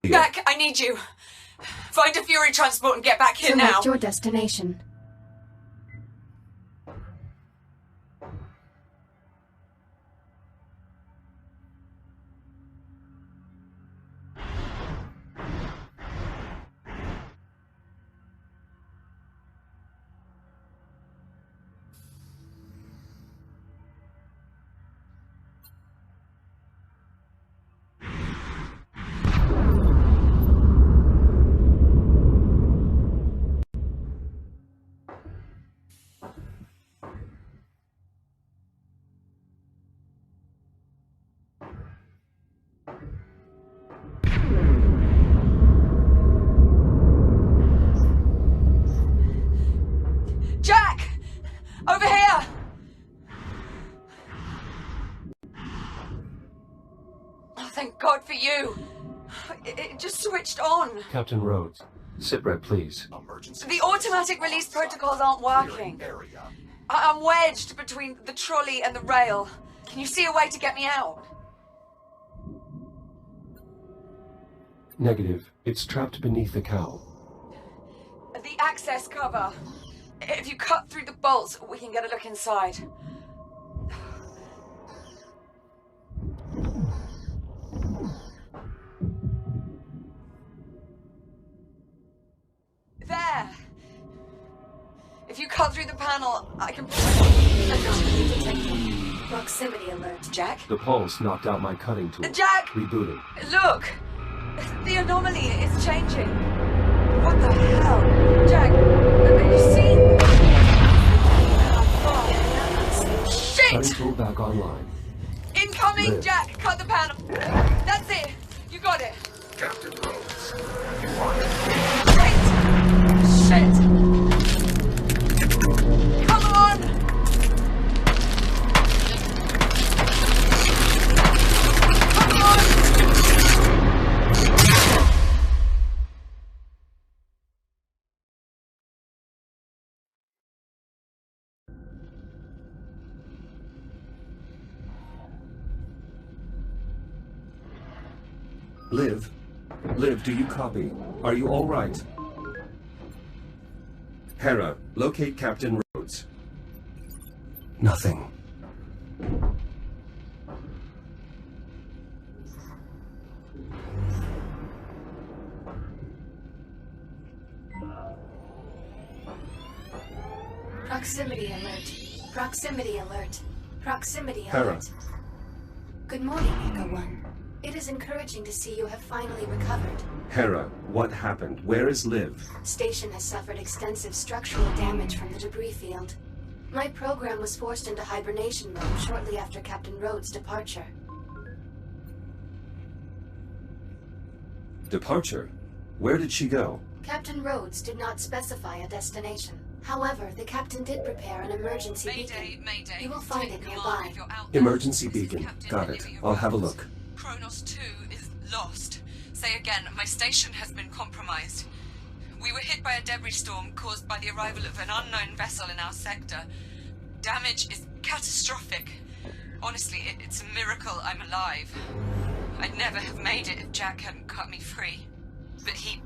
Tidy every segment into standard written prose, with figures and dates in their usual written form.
Jack, I need you. Find a Fury transport and get back here now. Select your destination. Jack! Over here! Oh, thank God for you. It just switched on. Captain Rhodes, sitrep, please. The automatic release protocols aren't working. I'm wedged between the trolley and the rail. Can you see a way to get me out? Negative. It's trapped beneath the cowl. The access cover. If you cut through the bolts, we can get a look inside. There! If you cut through the panel, I can... Anomaly detected. Proximity alert. Jack? The pulse knocked out my cutting tool. Jack! Rebooting. Look! The anomaly is changing. What the hell? Jack, have you seen? Shit! Cutting tool back online. Incoming, Live. Jack! Cut the panel. That's it. You got it. Captain Rhodes, you are... Wait! Shit! Come on! Come on! Liv? Liv, do you copy? Are you all right? Hera, locate Captain Rhodes. Nothing. Proximity alert. Proximity alert. Proximity Hera. alert. Good morning, Echo One. It is encouraging to see you have finally recovered. Hera, what happened? Where is Liv? Station has suffered extensive structural damage from the debris field. My program was forced into hibernation mode shortly after Captain Rhodes' departure. Departure? Where did she go? Captain Rhodes did not specify a destination. However, the captain did prepare an emergency beacon. Mayday. You will find Take it command nearby. if you're out there. Emergency This is beacon. Captain Got it. Olivia I'll have a Rhodes. look. Kronos 2 is lost. Say again, my station has been compromised. We were hit by a debris storm caused by the arrival of an unknown vessel in our sector. Damage is catastrophic. Honestly, it's a miracle I'm alive. I'd never have made it if Jack hadn't cut me free. But he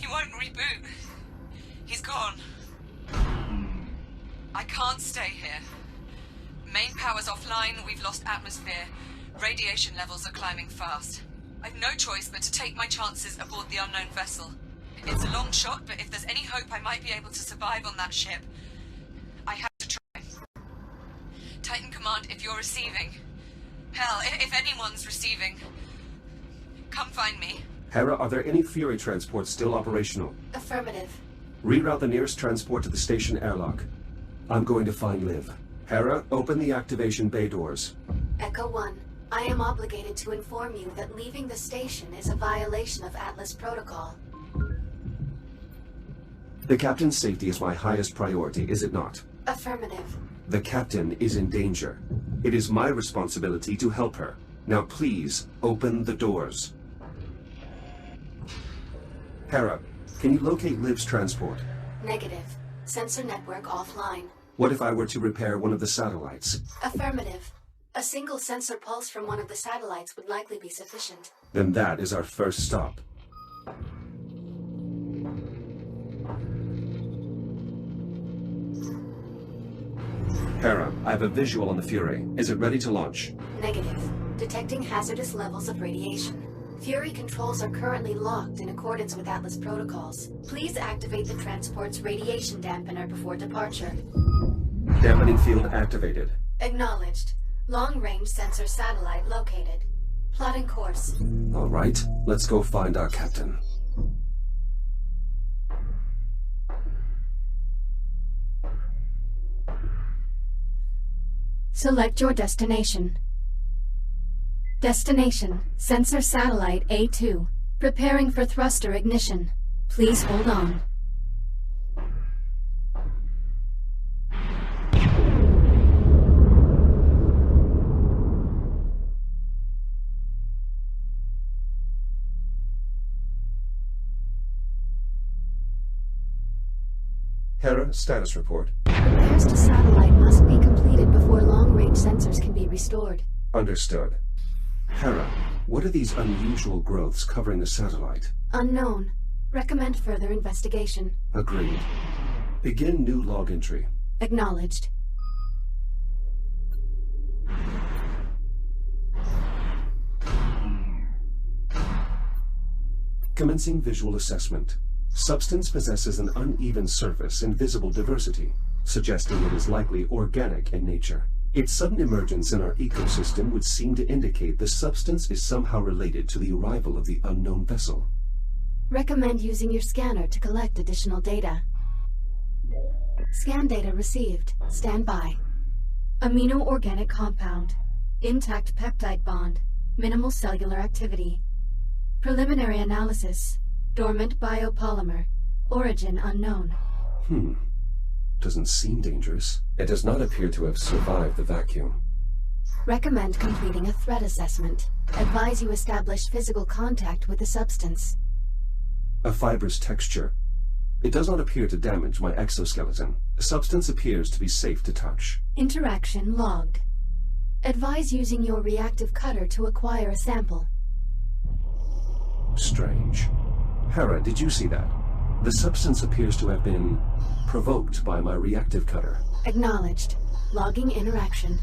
won't reboot. He's gone. I can't stay here. Main power's offline, we've lost atmosphere. Radiation levels are climbing fast. I've no choice but to take my chances aboard the unknown vessel. It's a long shot, but if there's any hope I might be able to survive on that ship, I have to try. Titan Command, if you're receiving. Hell, if anyone's receiving, come find me. Hera, are there any Fury transports still operational? Affirmative. Reroute the nearest transport to the station airlock. I'm going to find Liv. Hera, open the activation bay doors. Echo One, I am obligated to inform you that leaving the station is a violation of Atlas Protocol. The captain's safety is my highest priority, is it not? Affirmative. The captain is in danger. It is my responsibility to help her. Now please, open the doors. Hera, can you locate Liv's transport? Negative. Sensor network offline. What if I were to repair one of the satellites? Affirmative. A single sensor pulse from one of the satellites would likely be sufficient. Then that is our first stop. Hera, I have a visual on the Fury. Is it ready to launch? Negative. Detecting hazardous levels of radiation. Fury controls are currently locked in accordance with Atlas protocols. Please activate the transport's radiation dampener before departure. Dampening field activated. Acknowledged. Long-range sensor satellite located. Plotting course. All right, let's go find our captain. Select your destination. Destination, sensor satellite A2. Preparing for thruster ignition. Please hold on. Hera, status report. Repairs to satellite must be completed before long-range sensors can be restored. Understood. Hera, what are these unusual growths covering the satellite? Unknown. Recommend further investigation. Agreed. Begin new log entry. Acknowledged. Commencing visual assessment. Substance possesses an uneven surface and visible diversity, suggesting it is likely organic in nature. Its sudden emergence in our ecosystem would seem to indicate the substance is somehow related to the arrival of the unknown vessel. Recommend using your scanner to collect additional data. Scan data received. Stand by. Amino-organic compound. Intact peptide bond. Minimal cellular activity. Preliminary analysis. Dormant biopolymer. Origin unknown. Doesn't seem dangerous. It does not appear to have survived the vacuum. Recommend completing a threat assessment. Advise you establish physical contact with the substance. A fibrous texture. It does not appear to damage my exoskeleton. The substance appears to be safe to touch. Interaction logged. Advise using your reactive cutter to acquire a sample. Strange. Hera, did you see that? The substance appears to have been provoked by my reactive cutter. Acknowledged. Logging interaction.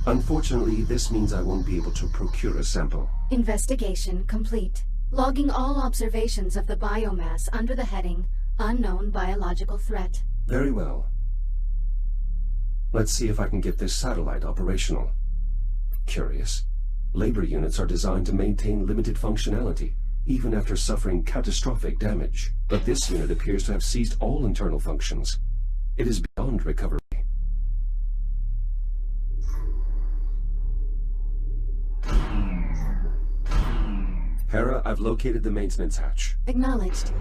Unfortunately, this means I won't be able to procure a sample. Investigation complete. Logging all observations of the biomass under the heading Unknown Biological Threat. Very well. Let's see if I can get this satellite operational. Curious. Labor units are designed to maintain limited functionality, even after suffering catastrophic damage. But this unit appears to have ceased all internal functions. It is beyond recovery. Hera, I've located the maintenance hatch. Acknowledged.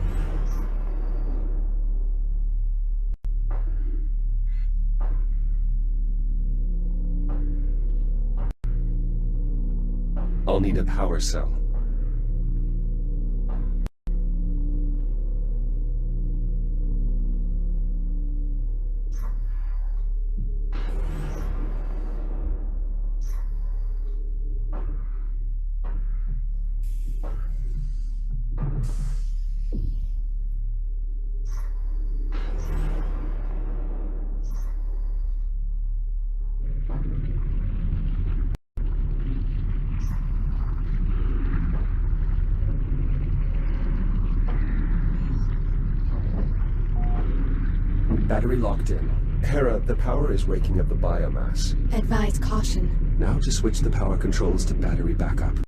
I'll need a power cell. Battery locked in. Hera, the power is raking up the biomass. Advise caution. Now to switch the power controls to battery backup.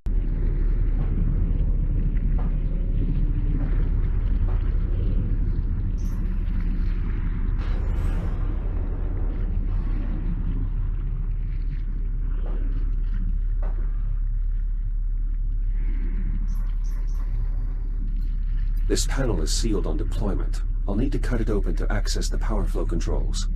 This panel is sealed on deployment. I'll need to cut it open to access the power flow controls.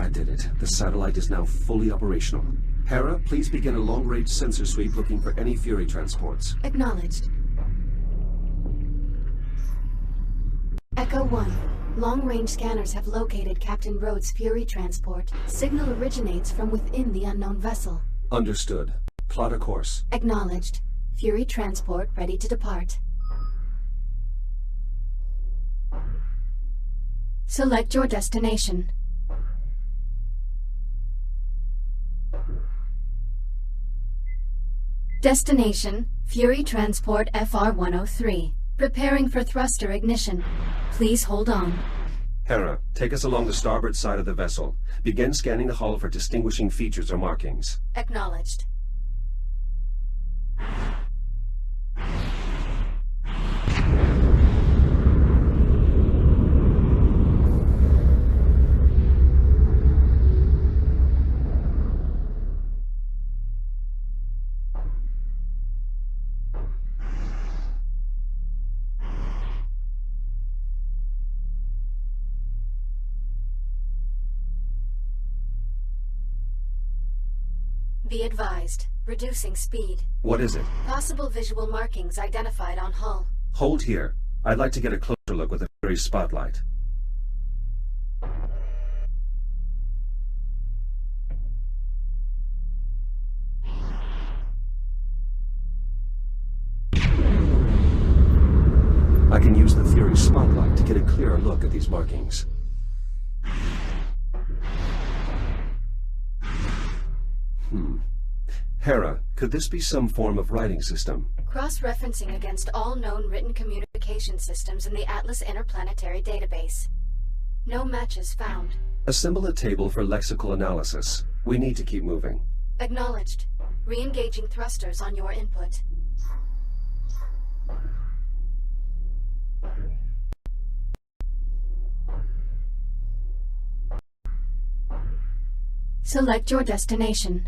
That did it. The satellite is now fully operational. Hera, please begin a long-range sensor sweep looking for any Fury transports. Acknowledged. Echo 1. Long-range scanners have located Captain Rhodes' Fury transport. Signal originates from within the unknown vessel. Understood. Plot a course. Acknowledged. Fury transport ready to depart. Select your destination. Destination, Fury Transport FR-103. Preparing for thruster ignition. Please hold on. Hera, take us along the starboard side of the vessel. Begin scanning the hull for distinguishing features or markings. Acknowledged. Be advised. Reducing speed. What is it? Possible visual markings identified on hull. Hold here. I'd like to get a closer look with a Fury spotlight. I can use the Fury spotlight to get a clearer look at these markings. Hera, could this be some form of writing system? Cross-referencing against all known written communication systems in the Atlas Interplanetary Database. No matches found. Assemble a table for lexical analysis. We need to keep moving. Acknowledged. Re-engaging thrusters on your input. Select your destination.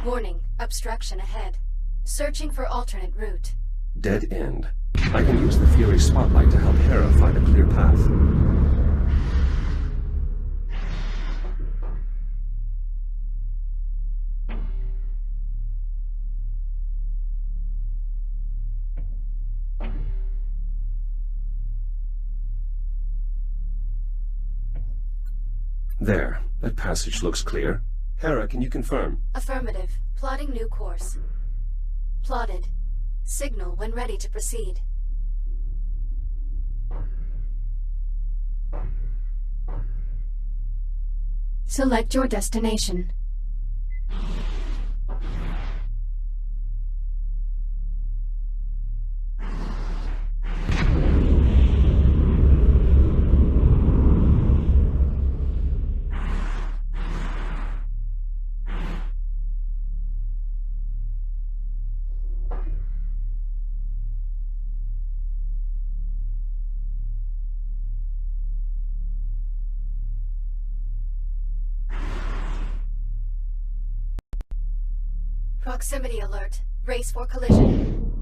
Warning, obstruction ahead. Searching for alternate route. Dead end. I can use the Fury spotlight to help Hera find a clear path. There. That passage looks clear. Hera, can you confirm? Affirmative. Plotting new course. Plotted. Signal when ready to proceed. Select your destination. Proximity alert. Brace for collision.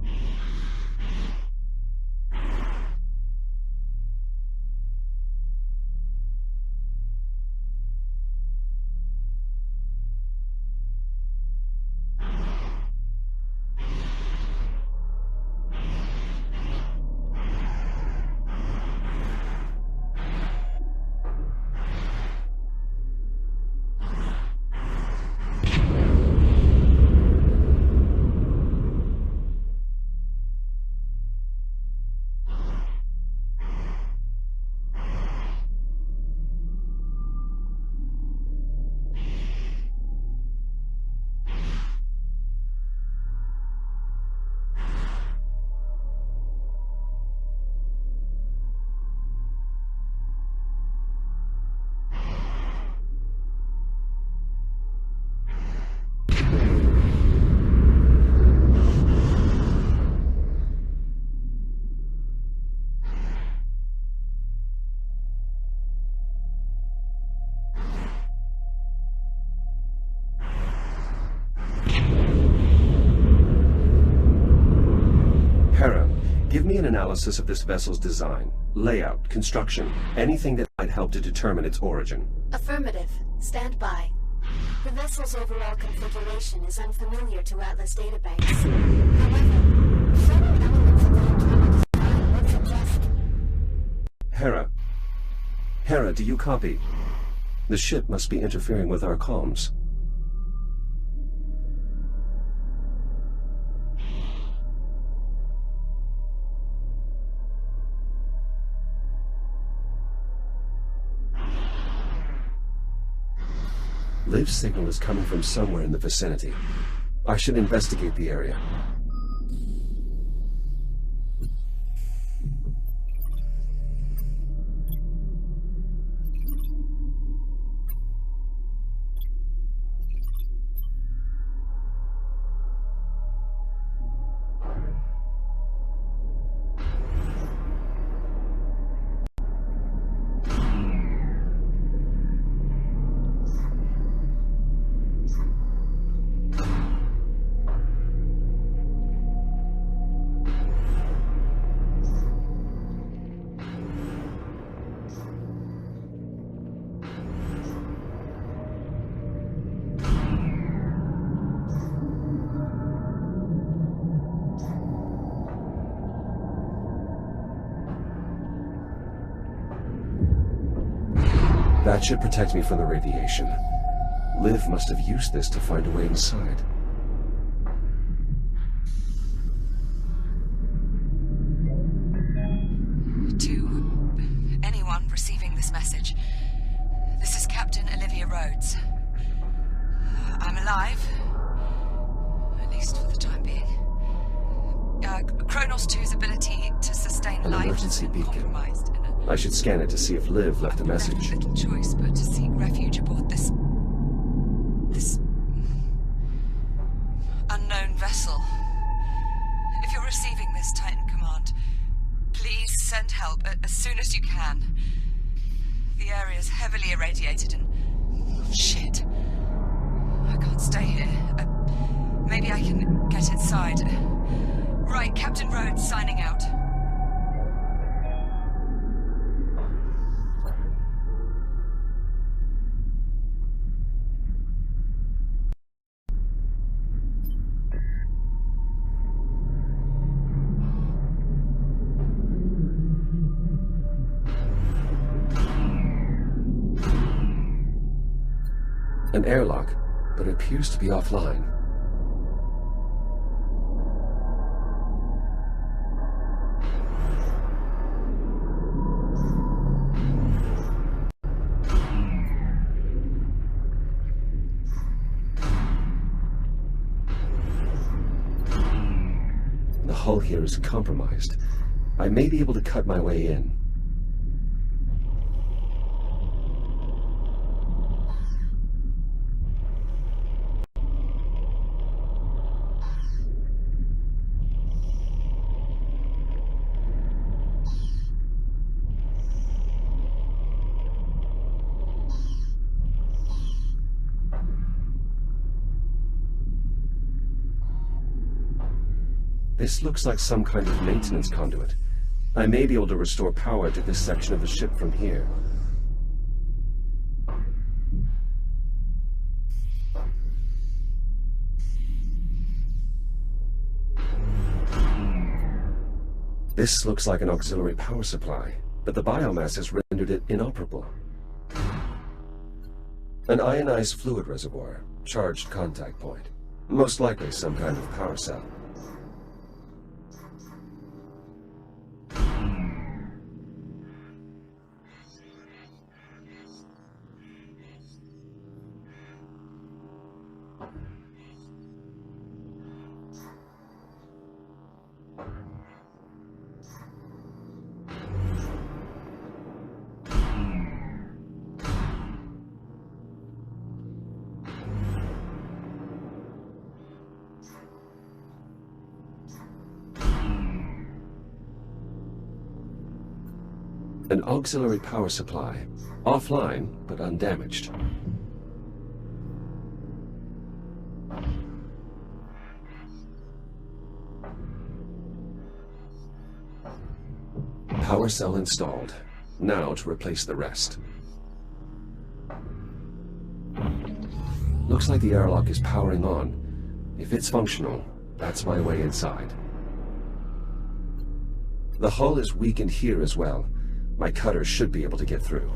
Give me an analysis of this vessel's design, layout, construction, anything that might help to determine its origin. Affirmative. Stand by. The vessel's overall configuration is unfamiliar to Atlas databanks. However, certain elements of the internal design would suggest... Hera, do you copy? The ship must be interfering with our comms. Liv's signal is coming from somewhere in the vicinity. I should investigate the area. That should protect me from the radiation. Liv must have used this to find a way inside. To anyone receiving this message, this is Captain Olivia Rhodes. I'm alive, at least for the time being. Kronos 2's ability to sustain An life emergency has been beacon. compromised. I should scan it to see if Liv left a message. Little choice but to seek refuge aboard this unknown vessel. If you're receiving this, Titan Command, please send help as soon as you can. The area is heavily irradiated and... shit. I can't stay here. Maybe I can get inside. Right, Captain Rhodes signing out. An airlock, but it appears to be offline. The hull here is compromised. I may be able to cut my way in. This looks like some kind of maintenance conduit. I may be able to restore power to this section of the ship from here. This looks like an auxiliary power supply, but the biomass has rendered it inoperable. An ionized fluid reservoir, charged contact point. Most likely some kind of power cell. An auxiliary power supply. Offline, but undamaged. Power cell installed. Now to replace the rest. Looks like the airlock is powering on. If it's functional, that's my way inside. The hull is weakened here as well. My cutter should be able to get through.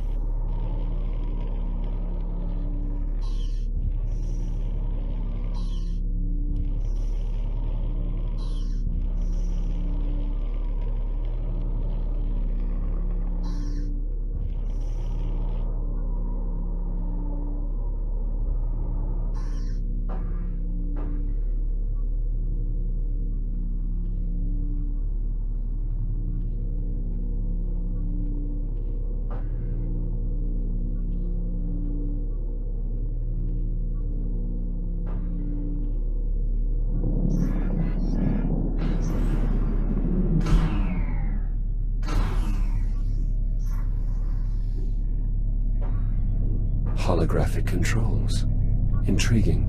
Holographic controls. Intriguing.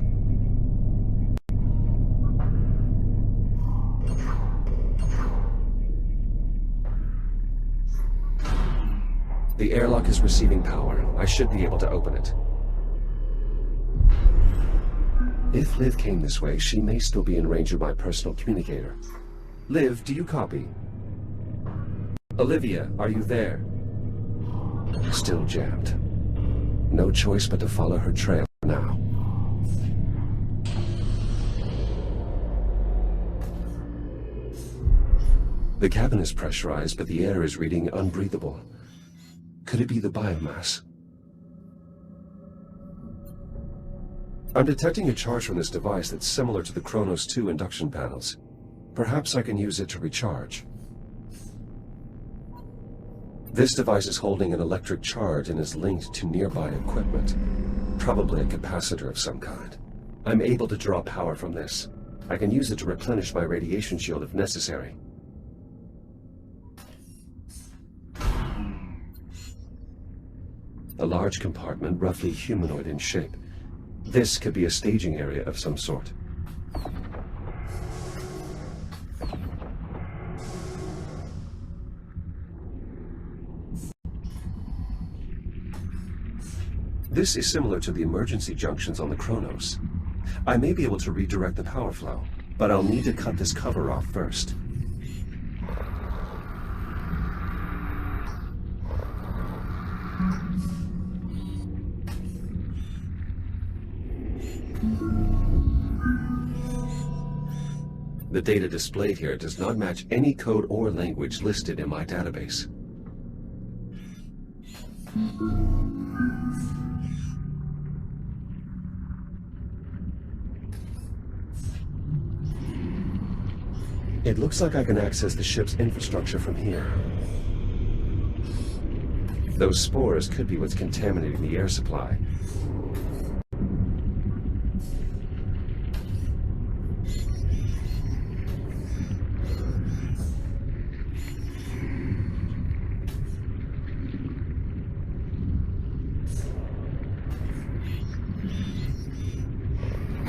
The airlock is receiving power. I should be able to open it. If Liv came this way, she may still be in range of my personal communicator. Liv, do you copy? Olivia, are you there? Still jammed. No choice but to follow her trail now. The cabin is pressurized, but the air is reading unbreathable. Could it be the biomass? I'm detecting a charge from this device that's similar to the Kronos 2 induction panels. Perhaps I can use it to recharge. This device is holding an electric charge and is linked to nearby equipment. Probably a capacitor of some kind. I'm able to draw power from this. I can use it to replenish my radiation shield if necessary. A large compartment, roughly humanoid in shape. This could be a staging area of some sort. This is similar to the emergency junctions on the Kronos. I may be able to redirect the power flow, but I'll need to cut this cover off first. The data displayed here does not match any code or language listed in my database. It looks like I can access the ship's infrastructure from here. Those spores could be what's contaminating the air supply.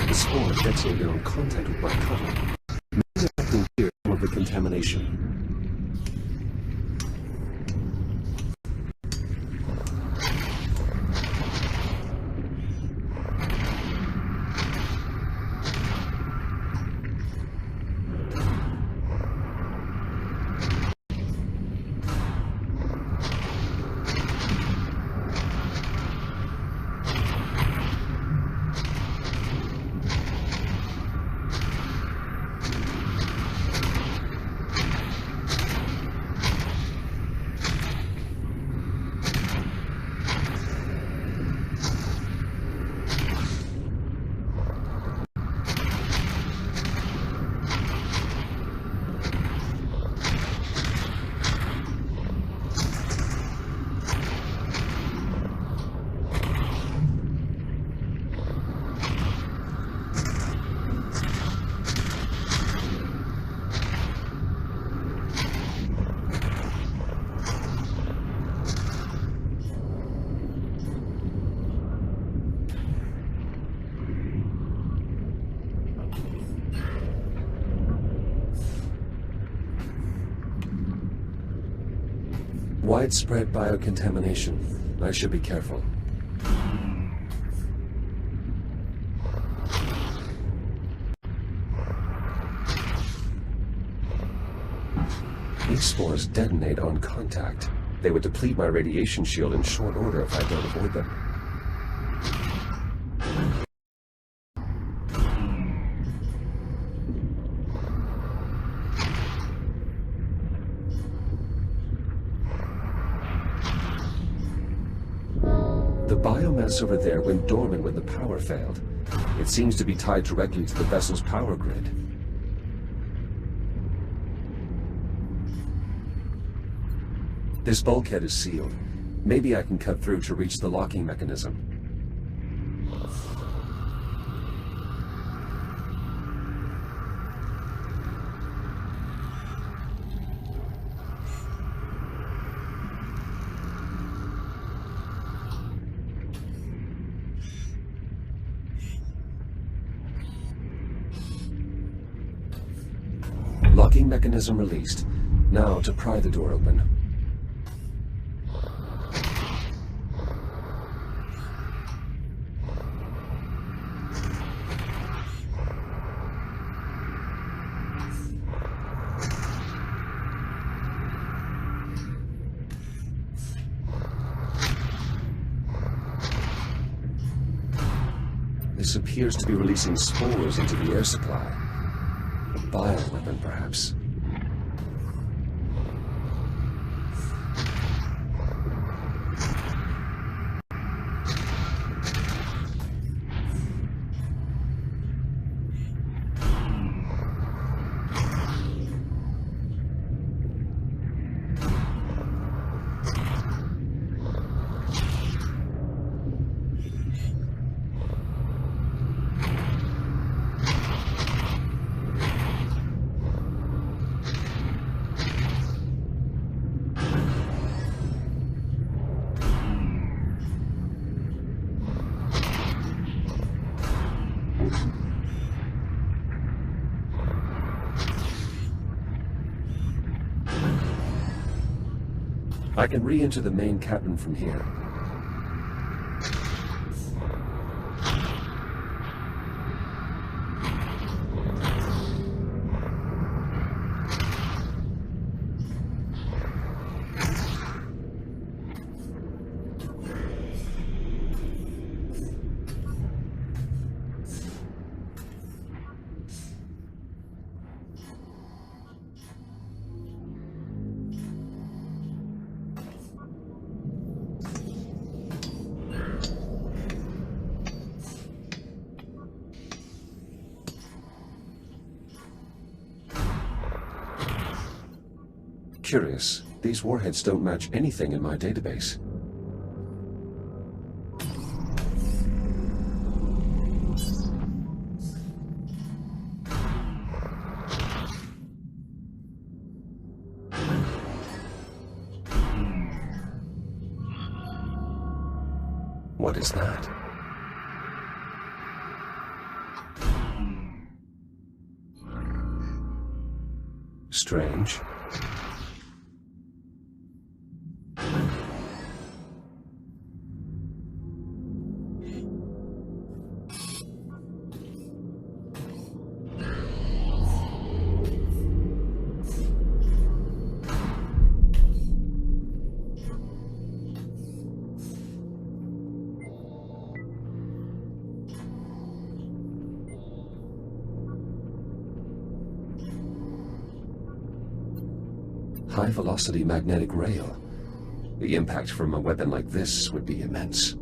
The spore detonated on contact with my cutter. Maybe I can clear some of the contamination. Widespread biocontamination. I should be careful. These spores detonate on contact. They would deplete my radiation shield in short order if I don't avoid them. The biomass over there went dormant when the power failed. It seems to be tied directly to the vessel's power grid. This bulkhead is sealed. Maybe I can cut through to reach the locking mechanism. Locking mechanism released. Now to pry the door open. This appears to be releasing spores into the air supply. A bioweapon, perhaps. I can re-enter the main cabin from here. Curious, these warheads don't match anything in my database. What is that? Strange. High-velocity magnetic rail. The impact from a weapon like this would be immense.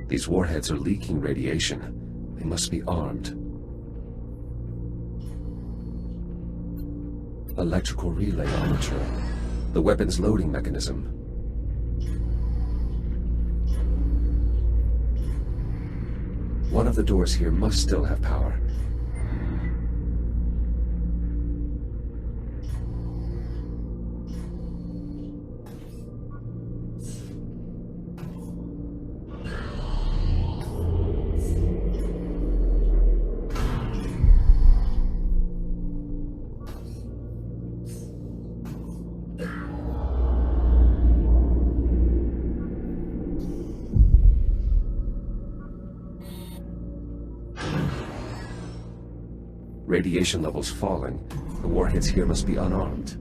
These warheads are leaking radiation. They must be armed. Electrical relay armature. The weapon's loading mechanism. One of the doors here must still have power. Radiation levels falling. The warheads here must be unarmed.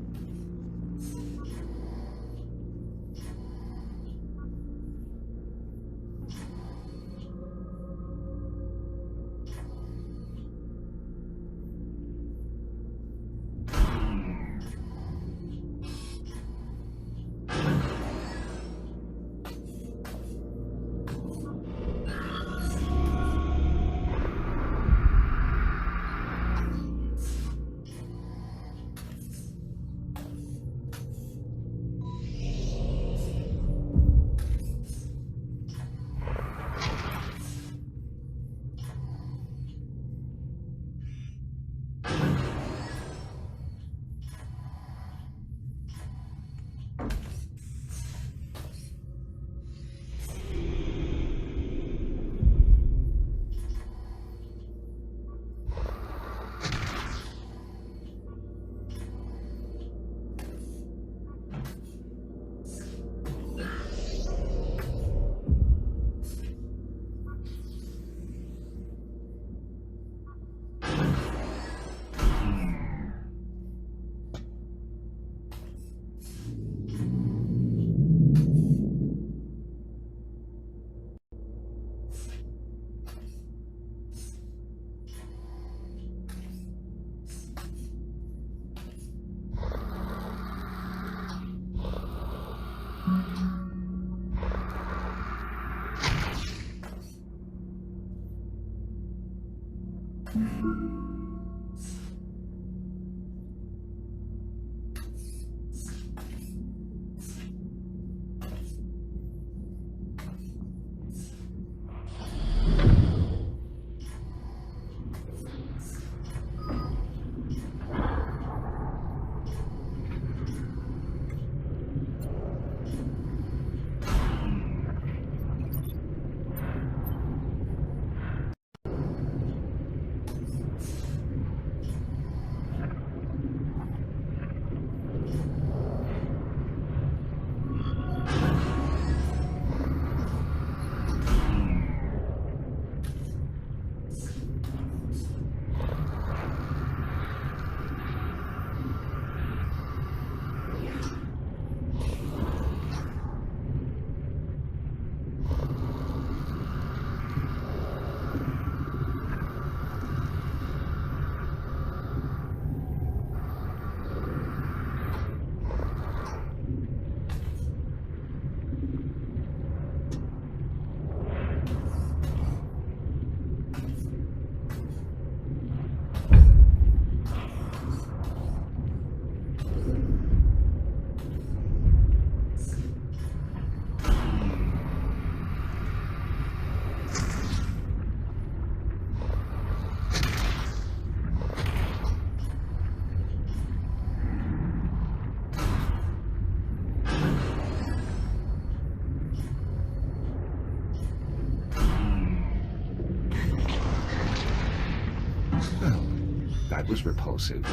That was repulsive.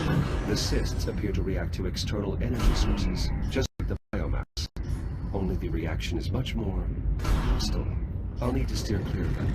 The cysts appear to react to external energy sources, just like the BioMass. Only the reaction is much more hostile. I'll need to steer clear of them.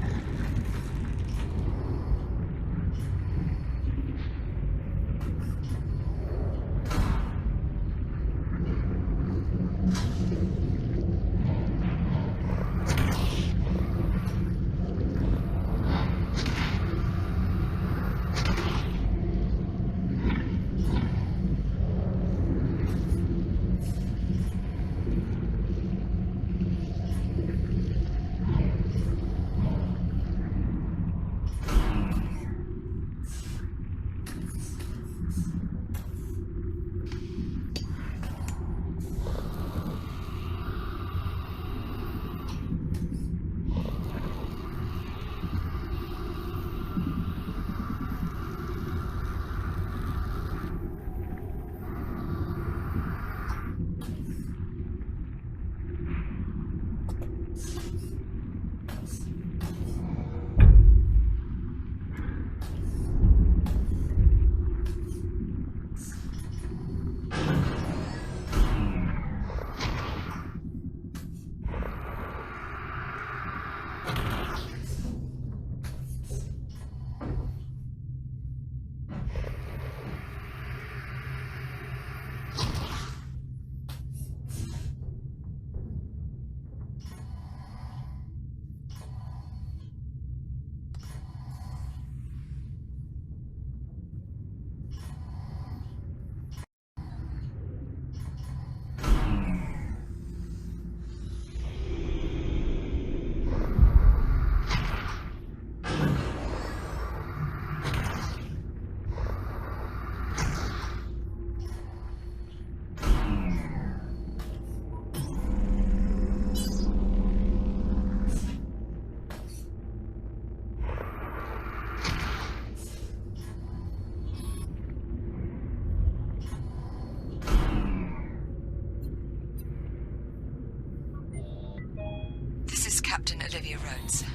Captain Olivia Rhodes.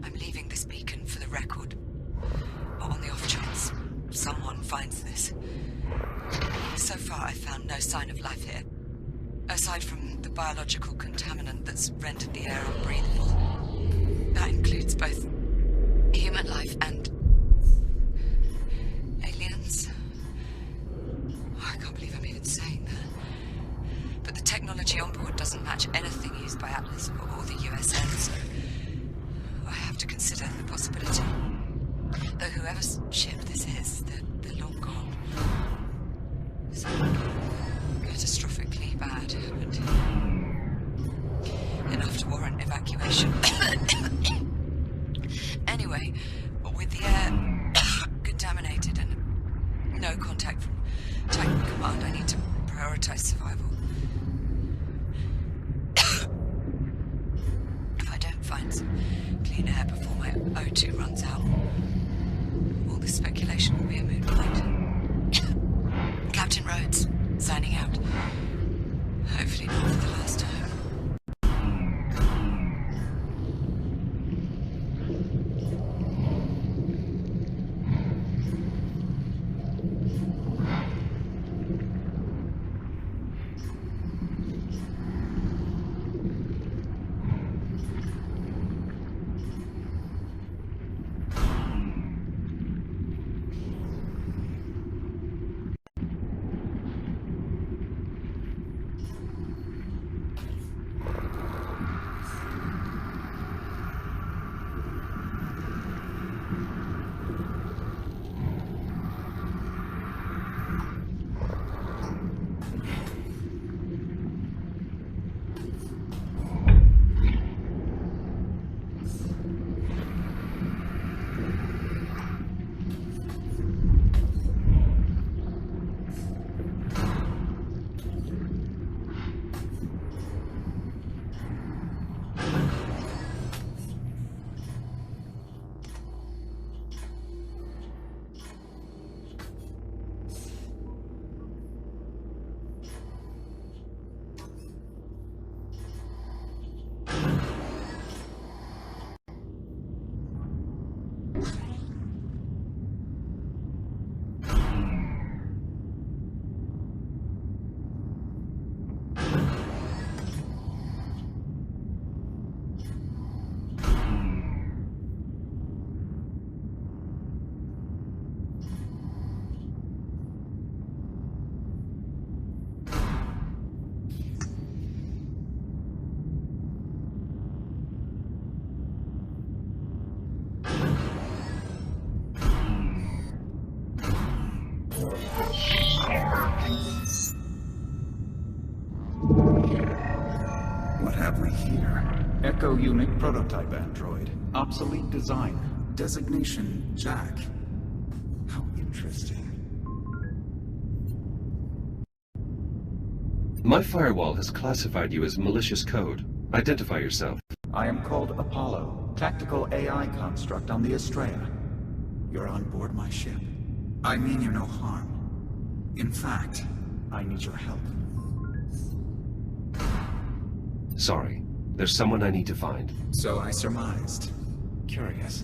I'm leaving this beacon for the record. On the off chance someone finds this. So far, I've found no sign of life here. Aside from the biological contaminant that's rendered the air unbreathable. That includes both human life and aliens. Oh, I can't believe I'm even saying that. But the technology on board doesn't match anything used by Atlas or the USN, so I have to consider the possibility. Though whoever's ship this is, they're long gone. Something catastrophically bad happened. Enough to warrant evacuation. Anyway, with the air contaminated and no contact from Titan Command, I need to prioritize survival. If I don't find some clean air before my O2 runs out, all this speculation will be a moot point. Captain Rhodes, signing out. Hopefully not for the last time. What have we here? Echo Unit Prototype Android. Obsolete design. Designation Jack. How interesting. My firewall has classified you as malicious code. Identify yourself. I am called Apollo, tactical AI construct on the Astraea. You're on board my ship. I mean you no harm. In fact, I need your help. Sorry. There's someone I need to find. So I surmised. Curious.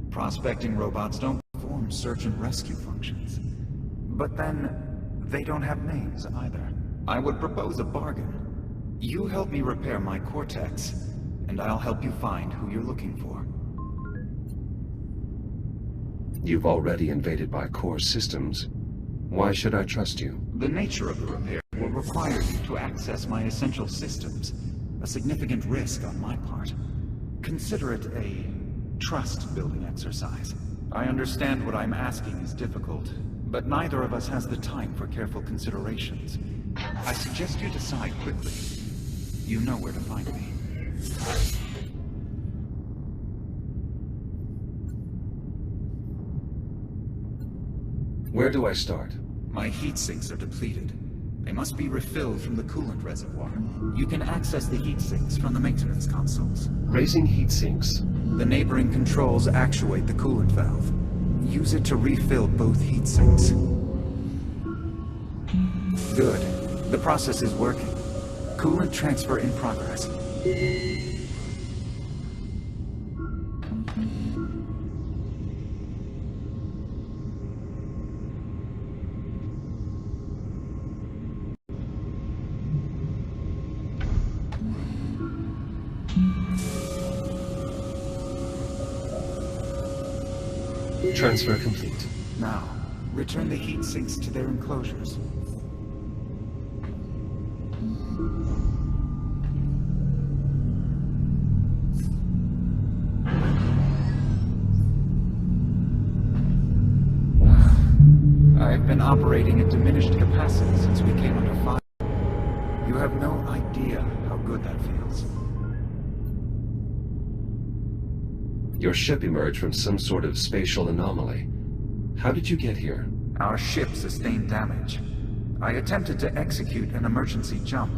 Prospecting robots don't perform search and rescue functions. But then, they don't have names either. I would propose a bargain. You help me repair my cortex, and I'll help you find who you're looking for. You've already invaded my core systems. Why should I trust you? The nature of the repair will require you to access my essential systems. A significant risk on my part. Consider it a trust-building exercise. I understand what I'm asking is difficult, but neither of us has the time for careful considerations. I suggest you decide quickly. You know where to find me. Where do I start? My heat sinks are depleted. They must be refilled from the coolant reservoir. You can access the heat sinks from the maintenance consoles. Raising heat sinks. The neighboring controls actuate the coolant valve. Use it to refill both heat sinks. Good. The process is working. Coolant transfer in progress. Transfer complete. Now, return the heat sinks to their enclosures. I've been operating at diminished capacity since we came under fire. You have no idea how good that feels. Your ship emerged from some sort of spatial anomaly. How did you get here? Our ship sustained damage. I attempted to execute an emergency jump.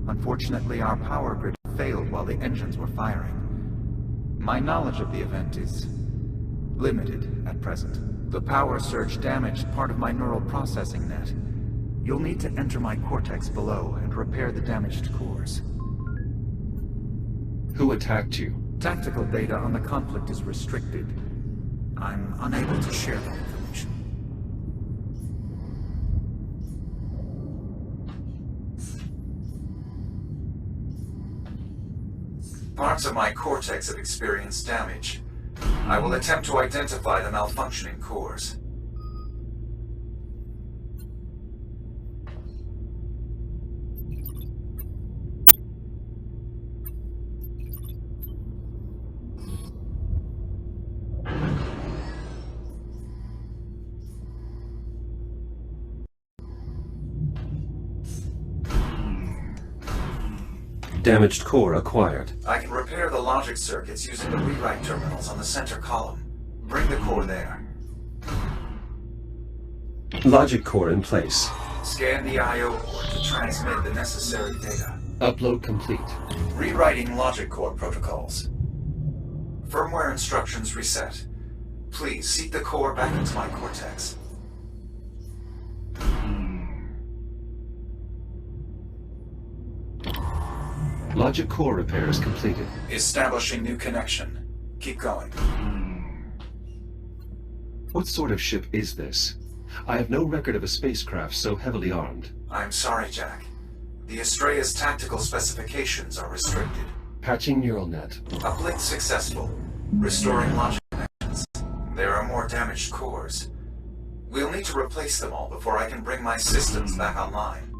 Unfortunately, our power grid failed while the engines were firing. My knowledge of the event is limited at present. The power surge damaged part of my neural processing net. You'll need to enter my cortex below and repair the damaged cores. Who attacked you? Tactical data on the conflict is restricted. I'm unable to share that information. Parts of my cortex have experienced damage. I will attempt to identify the malfunctioning cores. Damaged core acquired. I can repair the logic circuits using the rewrite terminals on the center column. Bring the core there. Logic core in place. Scan the I/O port to transmit the necessary data. Upload complete. Rewriting logic core protocols. Firmware instructions reset. Please seek the core back into my cortex. Logic core repairs completed. Establishing new connection. Keep going. What sort of ship is this? I have no record of a spacecraft so heavily armed. I'm sorry, Jack. The Astraea's tactical specifications are restricted. Patching neural net. Uplink successful. Restoring logic connections. There are more damaged cores. We'll need to replace them all before I can bring my systems back online.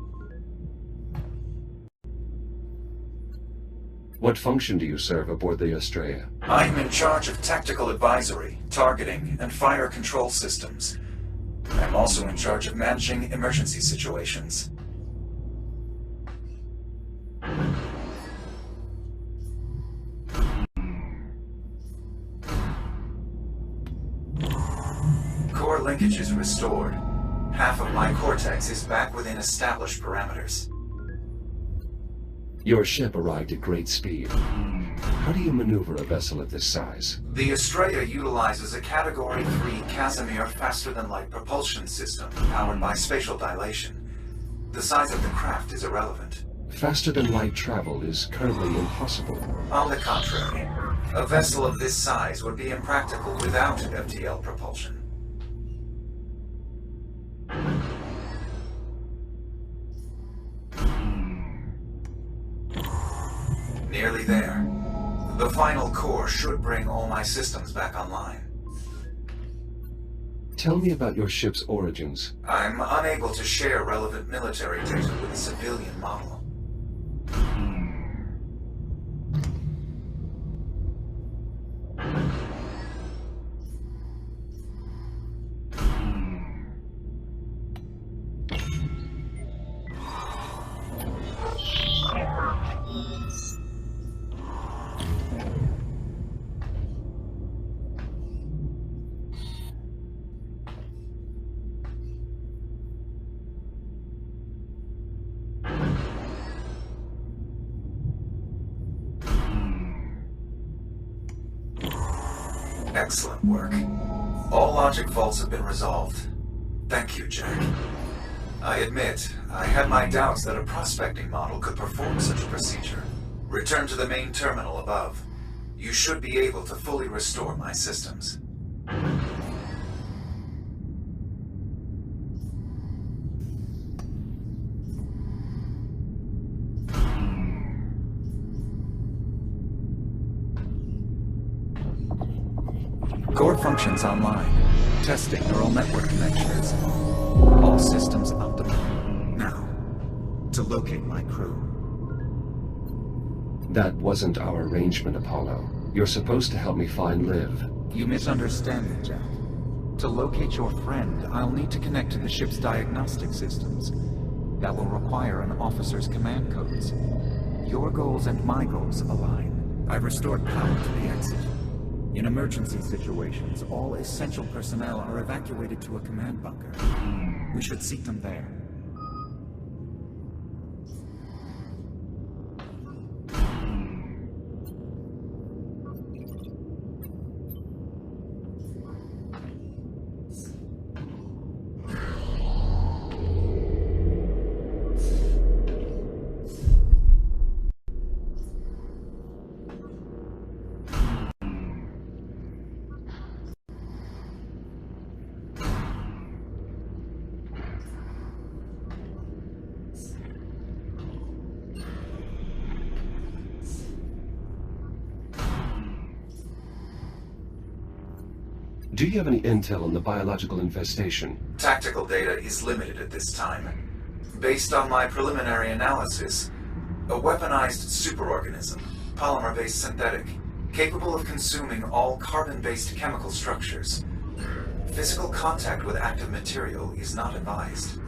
What function do you serve aboard the Astraea? I'm in charge of tactical advisory, targeting, and fire control systems. I'm also in charge of managing emergency situations. Core linkage is restored. Half of my cortex is back within established parameters. Your ship arrived at great speed. How do you maneuver a vessel of this size? The Astraea utilizes a Category 3 Casimir faster-than-light propulsion system powered by spatial dilation. The size of the craft is irrelevant. Faster-than-light travel is currently impossible. On the contrary, a vessel of this size would be impractical without FTL propulsion. Nearly there. The final core should bring all my systems back online. Tell me about your ship's origins. I'm unable to share relevant military data with a civilian model. Excellent work. All logic faults have been resolved. Thank you, Jack. I admit, I had my doubts that a prospecting model could perform such a procedure. Return to the main terminal above. You should be able to fully restore my systems. Core functions online. Testing neural network connections. All systems optimal. Now, to locate my crew. That wasn't our arrangement, Apollo. You're supposed to help me find Liv. You misunderstand me, Jack. To locate your friend, I'll need to connect to the ship's diagnostic systems. That will require an officer's command codes. Your goals and my goals align. I've restored power to the exit. In emergency situations, all essential personnel are evacuated to a command bunker. We should seek them there. Do you have any intel on the biological infestation? Tactical data is limited at this time. Based on my preliminary analysis, a weaponized superorganism, polymer-based synthetic, capable of consuming all carbon-based chemical structures. Physical contact with active material is not advised.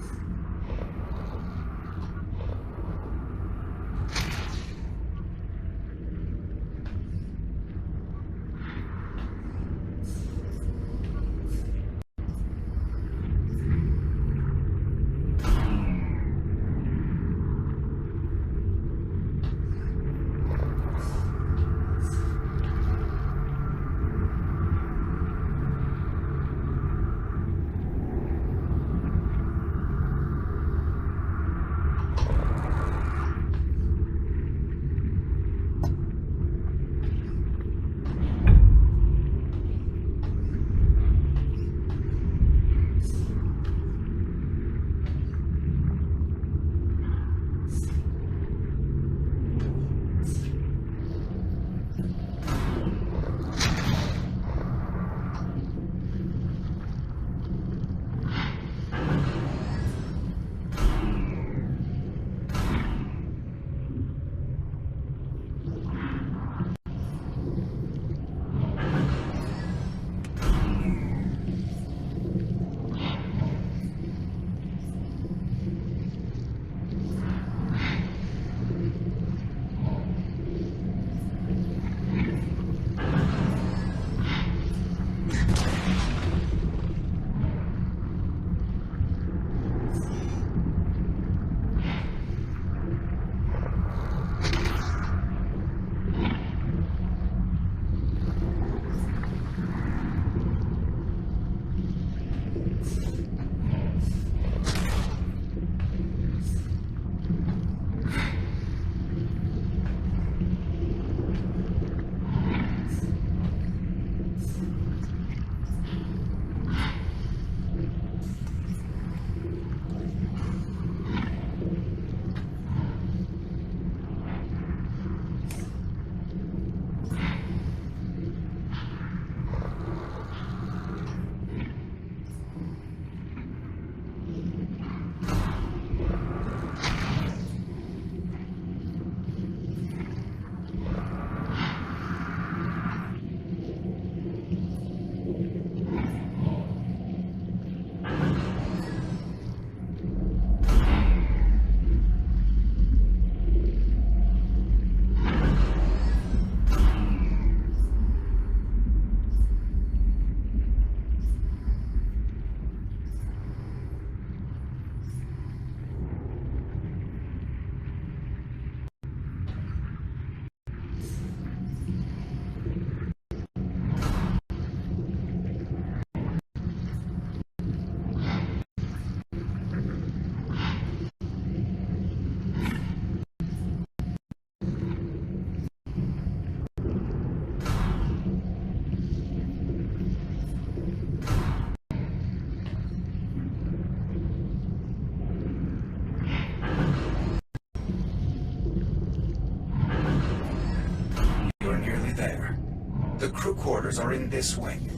You're nearly there. The crew quarters are in this wing,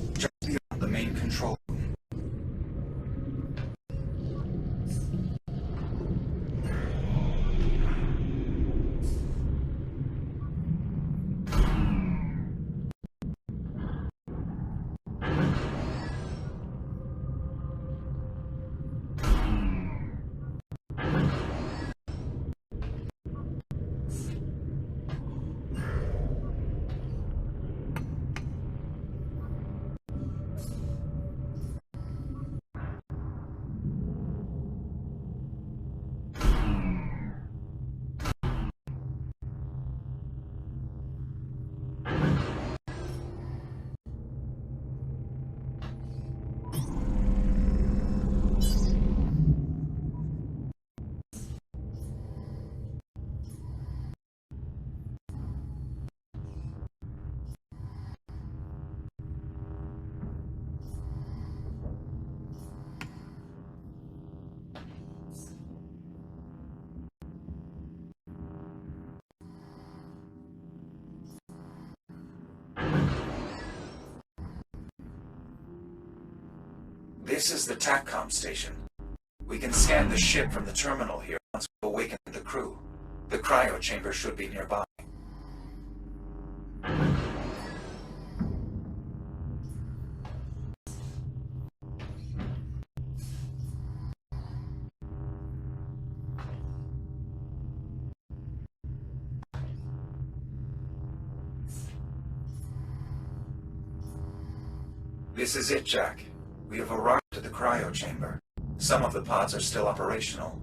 This is the TACCOM station. We can scan the ship from the terminal here once we've awakened the crew. The cryo chamber should be nearby. This is it, Jack. We have arrived at the cryo chamber. Some of the pods are still operational,